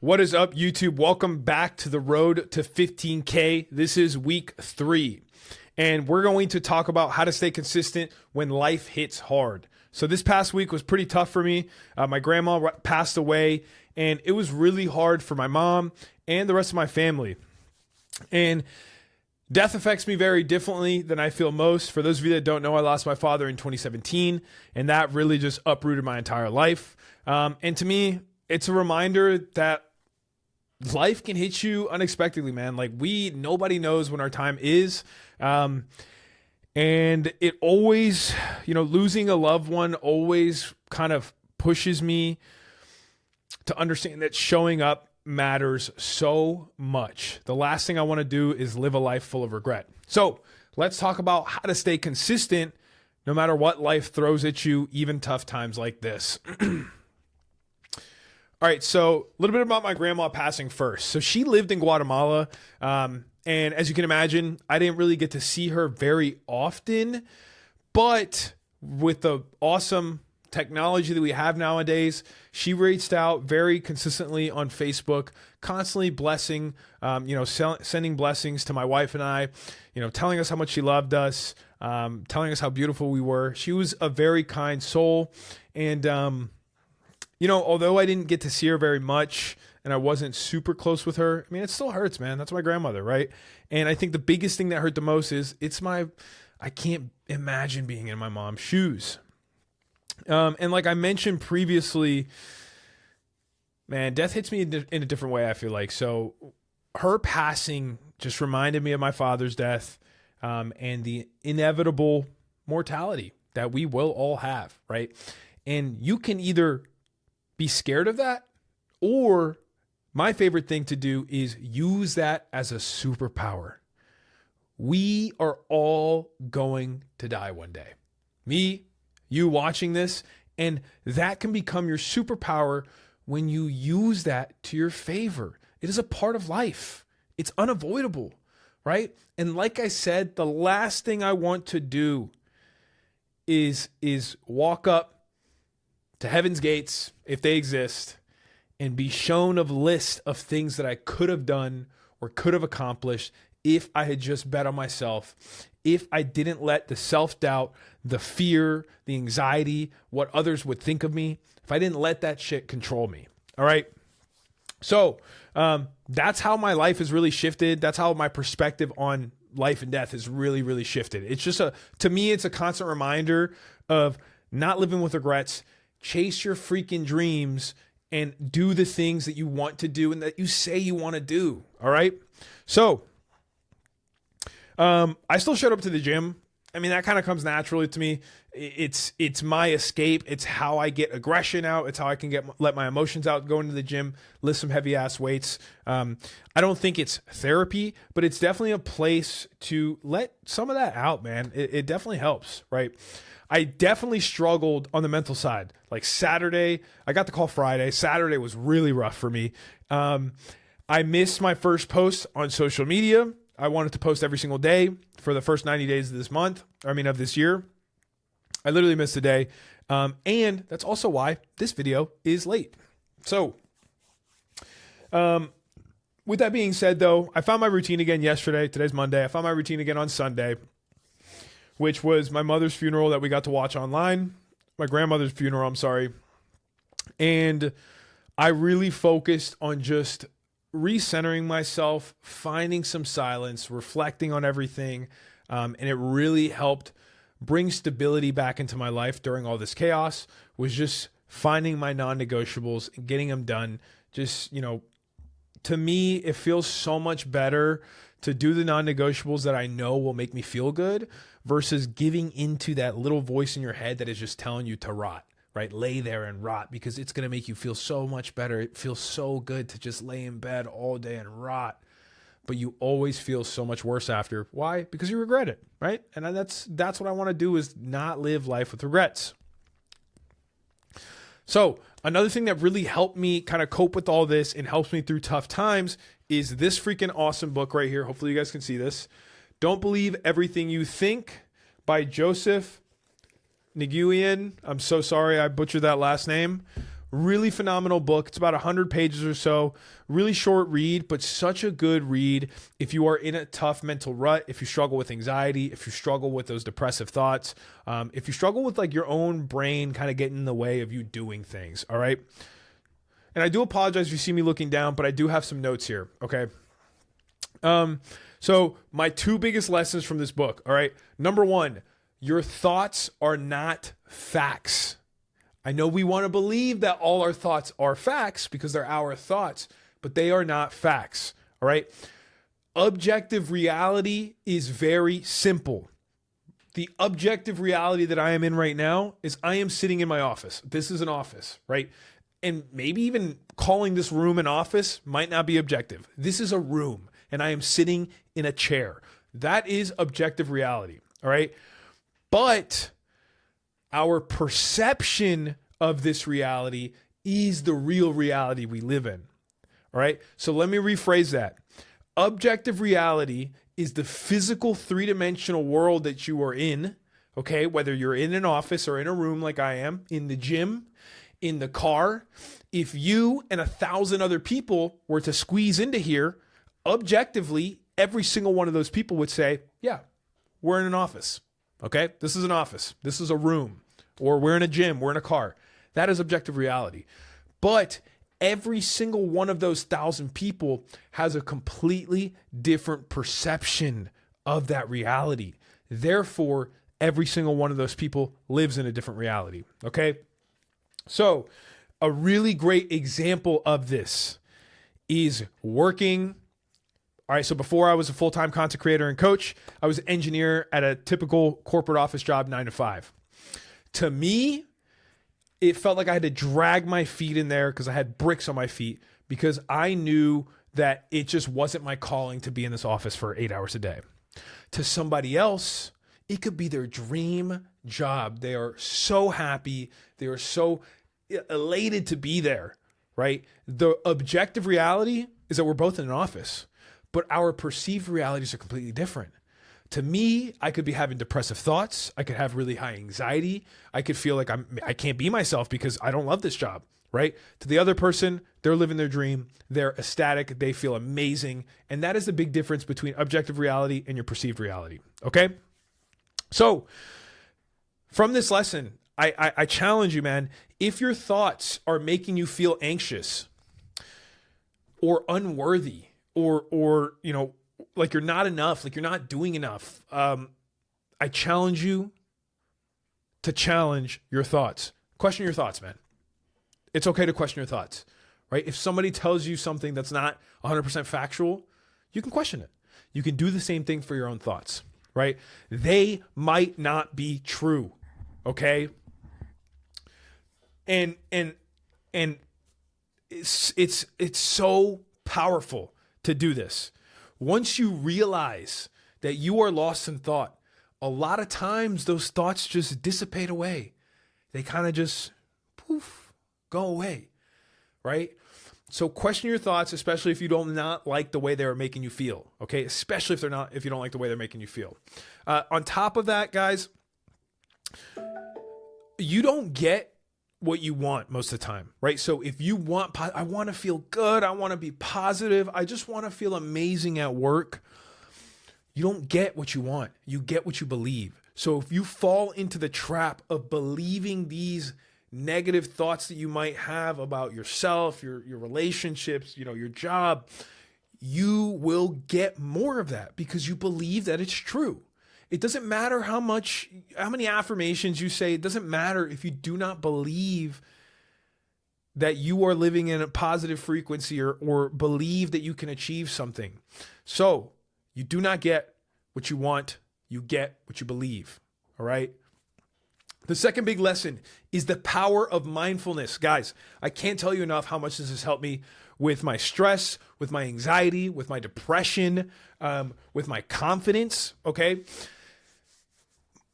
What is up, YouTube? Welcome back to the road to 15K. This is week 3, and we're going to talk about how to stay consistent when life hits hard. So this past week was pretty tough for me. My grandma passed away, and it was really hard for my mom and the rest of my family. And death affects me very differently than I feel most. For those of you that don't know, I lost my father in 2017, and that really just uprooted my entire life. And to me, it's a reminder that life can hit you unexpectedly, man. Like nobody knows when our time is. And it always, losing a loved one always kind of pushes me to understand that showing up matters so much. The last thing I want to do is live a life full of regret. So let's talk about how to stay consistent no matter what life throws at you, even tough times like this. All right, so a little bit about my grandma passing first. So she lived in Guatemala, and as you can imagine, I didn't really get to see her very often, but with the awesome technology that we have nowadays, she reached out very consistently on Facebook, constantly blessing, sending blessings to my wife and I, telling us how much she loved us, telling us how beautiful we were. She was a very kind soul, and although I didn't get to see her very much and I wasn't super close with her, I mean, it still hurts, man. That's my grandmother, right? And I think the biggest thing that hurt the most is I can't imagine being in my mom's shoes. And like I mentioned previously, man, death hits me in a different way, I feel like. So her passing just reminded me of my father's death, and the inevitable mortality that we will all have, right? And you can either be scared of that, or my favorite thing to do is use that as a superpower. We are all going to die one day. Me, you watching this, and that can become your superpower when you use that to your favor. It is a part of life. It's unavoidable, right? And like I said, the last thing I want to do is walk up to heaven's gates, if they exist, and be shown a list of things that I could have done or could have accomplished if I had just bet on myself, if I didn't let the self-doubt, the fear, the anxiety, what others would think of me, if I didn't let that shit control me. All right. So that's how my life has really shifted. That's how my perspective on life and death has really, really shifted. It's just to me, it's a constant reminder of not living with regrets. Chase your freaking dreams and do the things that you want to do and that you say you want to do. All right. So I still showed up to the gym. I mean, that kind of comes naturally to me. It's my escape. It's how I get aggression out. It's how I can let my emotions out, go into the gym, lift some heavy ass weights. I don't think it's therapy, but it's definitely a place to let some of that out, man. It definitely helps, right? I definitely struggled on the mental side. Like Saturday, I got the call Friday. Saturday was really rough for me. I missed my first post on social media. I wanted to post every single day for the first 90 days of this year. I literally missed a day. And that's also why this video is late. So, with that being said though, I found my routine again yesterday. Today's Monday. I found my routine again on Sunday, which was my mother's funeral that we got to watch online. My grandmother's funeral, I'm sorry. And I really focused on just recentering myself, finding some silence, reflecting on everything. And it really helped bring stability back into my life during all this chaos, was just finding my non-negotiables and getting them done. Just, to me, it feels so much better to do the non-negotiables that I know will make me feel good versus giving into that little voice in your head that is just telling you to rot, right? Lay there and rot, because it's going to make you feel so much better. It feels so good to just lay in bed all day and rot, but you always feel so much worse after. Why? Because you regret it, right? And that's what I want to do, is not live life with regrets. So another thing that really helped me kind of cope with all this and helps me through tough times is this freaking awesome book right here. Hopefully you guys can see this. Don't Believe Everything You Think by Joseph Nguyen. I'm so sorry I butchered that last name. Really phenomenal book. It's about 100 pages or so. Really short read, but such a good read if you are in a tough mental rut, if you struggle with anxiety, if you struggle with those depressive thoughts, if you struggle with like your own brain kind of getting in the way of you doing things, all right? And I do apologize if you see me looking down, but I do have some notes here, okay? So my two biggest lessons from this book, all right? Number one, your thoughts are not facts. I know we want to believe that all our thoughts are facts because they're our thoughts, but they are not facts, all right? Objective reality is very simple. The objective reality that I am in right now is I am sitting in my office. This is an office, right? And maybe even calling this room an office might not be objective. This is a room, and I am sitting in a chair. That is objective reality, all right? But our perception of this reality is the real reality we live in. All right. So let me rephrase that. Objective reality is the physical three-dimensional world that you are in. Okay. Whether you're in an office or in a room like I am, in the gym, in the car. If you and 1,000 other people were to squeeze into here, objectively, every single one of those people would say, yeah, we're in an office. Okay. This is an office. This is a room. Or we're in a gym, we're in a car. That is objective reality. But every single one of those 1,000 people has a completely different perception of that reality. Therefore, every single one of those people lives in a different reality. Okay? So, a really great example of this is working. All right, so before I was a full-time content creator and coach, I was an engineer at a typical corporate office job, 9 to 5. To me, it felt like I had to drag my feet in there because I had bricks on my feet because I knew that it just wasn't my calling to be in this office for 8 hours a day. To somebody else, it could be their dream job. They are so happy. They are so elated to be there, right? The objective reality is that we're both in an office, but our perceived realities are completely different. To me, I could be having depressive thoughts. I could have really high anxiety. I could feel like I can't be myself because I don't love this job, right? To the other person, they're living their dream. They're ecstatic. They feel amazing. And that is the big difference between objective reality and your perceived reality, okay? So from this lesson, I challenge you, man, if your thoughts are making you feel anxious or unworthy or you know, like you're not enough, like you're not doing enough. I challenge you to challenge your thoughts. Question your thoughts, man. It's okay to question your thoughts, right? If somebody tells you something that's not 100% factual, you can question it. You can do the same thing for your own thoughts, right? They might not be true, okay? And it's so powerful to do this. Once you realize that you are lost in thought, a lot of times those thoughts just dissipate away. They kind of just poof, go away, right? So question your thoughts, especially if you don't not like the way they're making you feel, okay? Especially if you don't like the way they're making you feel. On top of that, guys, you don't get what you want most of the time, right? So if you want, I want to feel good. I want to be positive. I just want to feel amazing at work. You don't get what you want. You get what you believe. So if you fall into the trap of believing these negative thoughts that you might have about yourself, your relationships, you know, your job, you will get more of that because you believe that it's true. It doesn't matter how many affirmations you say. It doesn't matter if you do not believe that you are living in a positive frequency or believe that you can achieve something. So you do not get what you want. You get what you believe. All right. The second big lesson is the power of mindfulness. Guys, I can't tell you enough how much this has helped me with my stress, with my anxiety, with my depression, with my confidence. Okay.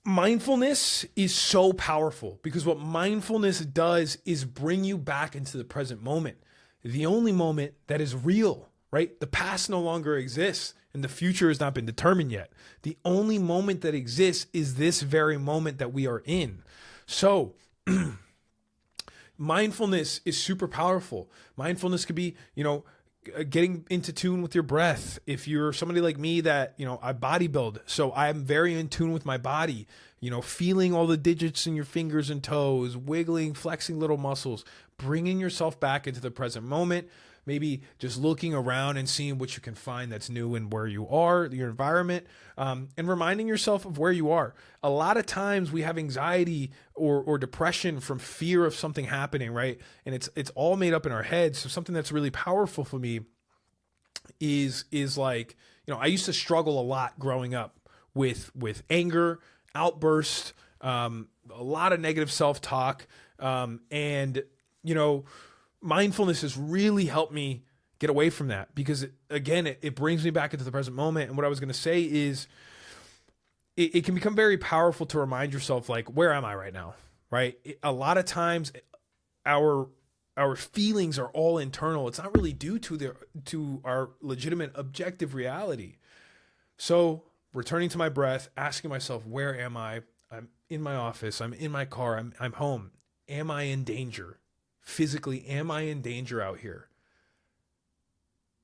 Mindfulness is so powerful because what mindfulness does is bring you back into the present moment, the only moment that is real, right? The past no longer exists and the future has not been determined yet. The only moment that exists is this very moment that we are in. So mindfulness is super powerful. Mindfulness could be, getting into tune with your breath. If you're somebody like me that, I bodybuild, so I'm very in tune with my body, feeling all the digits in your fingers and toes, wiggling, flexing little muscles, bringing yourself back into the present moment, maybe just looking around and seeing what you can find that's new in where you are, your environment, and reminding yourself of where you are. A lot of times we have anxiety or depression from fear of something happening, right? And it's all made up in our heads. So something that's really powerful for me is like, I used to struggle a lot growing up with anger, outbursts, a lot of negative self-talk, and mindfulness has really helped me get away from that, because it brings me back into the present moment. And what I was going to say is it can become very powerful to remind yourself, like, where am I right now? Right. A lot of times our feelings are all internal. It's not really due to our legitimate objective reality. So returning to my breath, asking myself, where am I? I'm in my office. I'm in my car. I'm home. Am I in danger? Physically, am I in danger out here?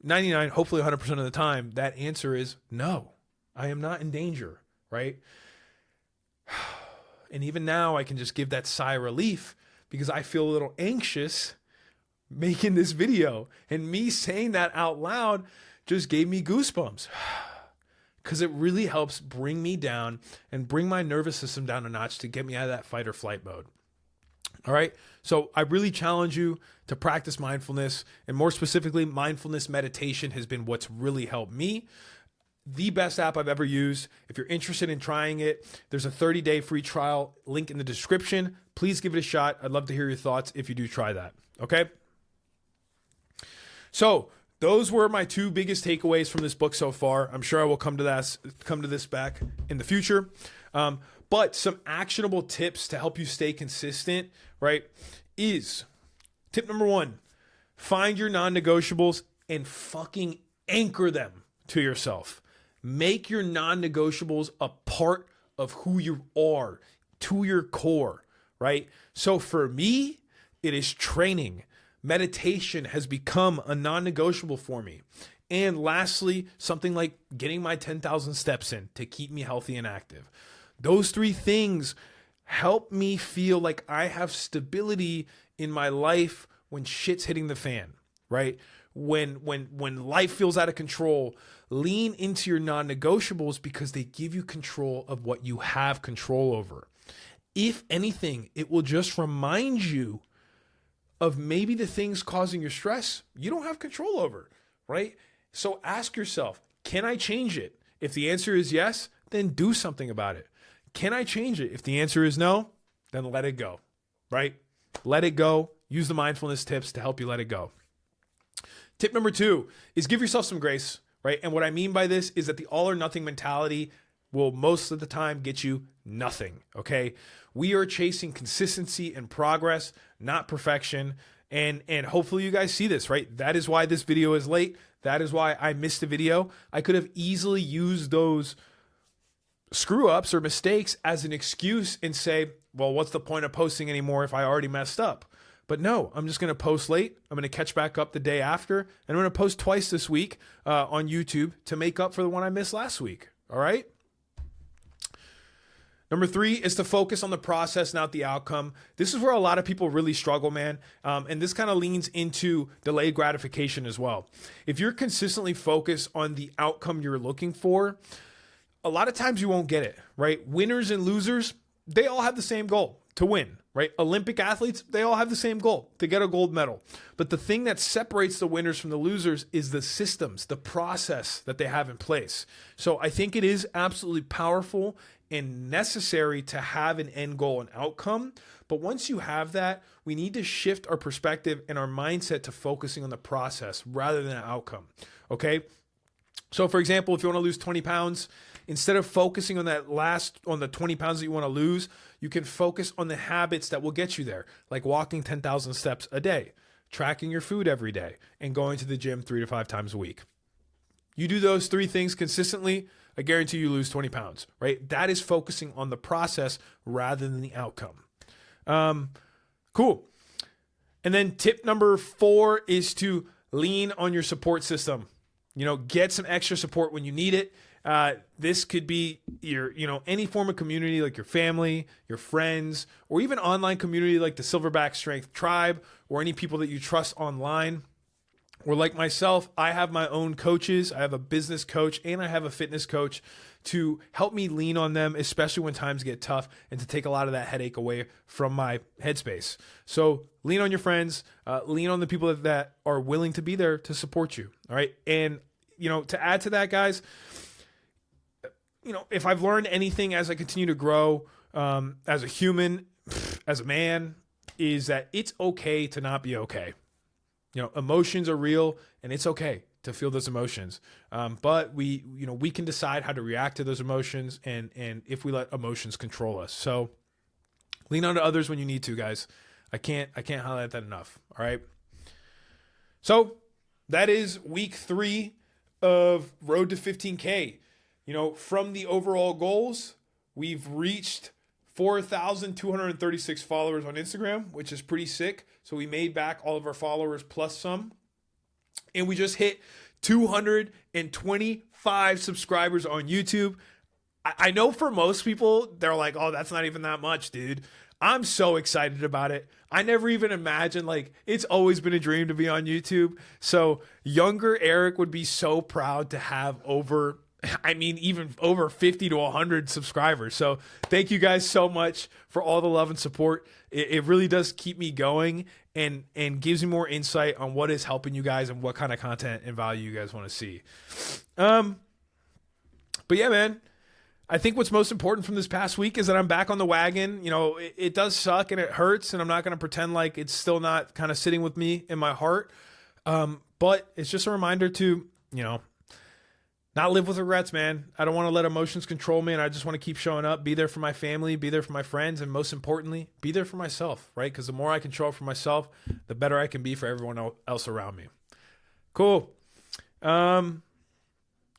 99, hopefully 100% of the time, that answer is no, I am not in danger, right? And even now I can just give that sigh of relief, because I feel a little anxious making this video, and me saying that out loud just gave me goosebumps, because it really helps bring me down and bring my nervous system down a notch to get me out of that fight or flight mode. All right. So I really challenge you to practice mindfulness, and more specifically, mindfulness meditation has been what's really helped me. The best app I've ever used. If you're interested in trying it, there's a 30-day free trial link in the description. Please give it a shot. I'd love to hear your thoughts if you do try that. Okay. So those were my two biggest takeaways from this book so far. I'm sure I will come to this back in the future. But some actionable tips to help you stay consistent, right, is tip number 1, find your non-negotiables and fucking anchor them to yourself. Make your non-negotiables a part of who you are, to your core, right? So for me, it is training. Meditation has become a non-negotiable for me. And lastly, something like getting my 10,000 steps in to keep me healthy and active. Those 3 things help me feel like I have stability in my life when shit's hitting the fan, right? When life feels out of control, lean into your non-negotiables, because they give you control of what you have control over. If anything, it will just remind you of maybe the things causing your stress you don't have control over, right? So ask yourself, can I change it? If the answer is yes, then do something about it. Can I change it? If the answer is no, then let it go, right? Let it go. Use the mindfulness tips to help you let it go. Tip number 2 is give yourself some grace, right? And what I mean by this is that the all or nothing mentality will most of the time get you nothing, okay? We are chasing consistency and progress, not perfection. And hopefully you guys see this, right? That is why this video is late. That is why I missed a video. I could have easily used those screw ups or mistakes as an excuse and say, well, what's the point of posting anymore if I already messed up? But no, I'm just going to post late. I'm going to catch back up the day after, and I'm going to post twice this week on YouTube to make up for the one I missed last week. All right. Number 3 is to focus on the process, not the outcome. This is where a lot of people really struggle, man. And this kind of leans into delayed gratification as well. If you're consistently focused on the outcome you're looking for, a lot of times you won't get it, right? Winners and losers, they all have the same goal, to win, right? Olympic athletes, they all have the same goal, to get a gold medal. But the thing that separates the winners from the losers is the systems, the process that they have in place. So I think it is absolutely powerful and necessary to have an end goal and outcome. But once you have that, we need to shift our perspective and our mindset to focusing on the process rather than the outcome, okay? So for example, if you want to lose 20 pounds, instead of focusing on the 20 pounds that you want to lose, you can focus on the habits that will get you there, like walking 10,000 steps a day, tracking your food every day, and going to the gym 3 to 5 times a week. You do those 3 things consistently, I guarantee you lose 20 pounds, right? That is focusing on the process rather than the outcome. Cool. And then tip number 4 is to lean on your support system. Get some extra support when you need it. This could be your, any form of community like your family, your friends, or even online community like the Silverback Strength Tribe, or any people that you trust online. Or like myself, I have my own coaches. I have a business coach and I have a fitness coach to help me lean on them, especially when times get tough, and to take a lot of that headache away from my headspace. So lean on your friends, lean on the people that are willing to be there to support you. All right. And, to add to that, guys, if I've learned anything as I continue to grow, as a human, as a man, is that it's okay to not be okay. Emotions are real, and it's okay to feel those emotions. But we can decide how to react to those emotions, and if we let emotions control us. So lean on to others when you need to, guys. I can't highlight that enough. All right. So that is week 3 of Road to 15K. From the overall goals, we've reached 4,236 followers on Instagram, which is pretty sick. So we made back all of our followers plus some. And we just hit 225 subscribers on YouTube. I know for most people, they're like, oh, that's not even that much, dude. I'm so excited about it. I never even imagined, it's always been a dream to be on YouTube. So younger Eric would be so proud to have even over 50 to 100 subscribers. So thank you guys so much for all the love and support. It really does keep me going and gives me more insight on what is helping you guys and what kind of content and value you guys want to see. But yeah, man, I think what's most important from this past week is that I'm back on the wagon. It does suck and it hurts, and I'm not going to pretend like it's still not kind of sitting with me in my heart. But it's just a reminder to, not live with regrets, man. I don't want to let emotions control me, and I just want to keep showing up, be there for my family, be there for my friends, and most importantly, be there for myself, right? Because the more I can show up for myself, the better I can be for everyone else around me. Cool.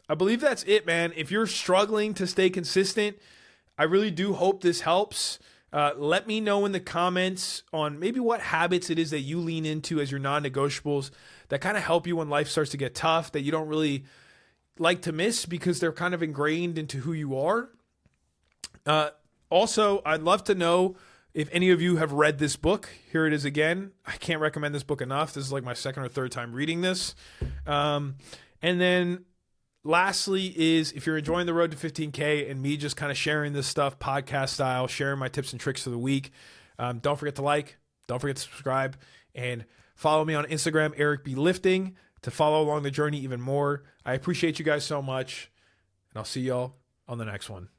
I believe that's it, man. If you're struggling to stay consistent, I really do hope this helps. Let me know in the comments on maybe what habits it is that you lean into as your non-negotiables that kind of help you when life starts to get tough, that you don't really like to miss because they're kind of ingrained into who you are. Also, I'd love to know if any of you have read this book. Here it is again. I can't recommend this book enough. This is like my second or third time reading this. And then lastly is, if you're enjoying the Road to 15K and me just kind of sharing this stuff podcast style, sharing my tips and tricks for the week, don't forget to like, don't forget to subscribe, and follow me on Instagram, Eric B. Lifting, to follow along the journey even more. I appreciate you guys so much, and I'll see y'all on the next one.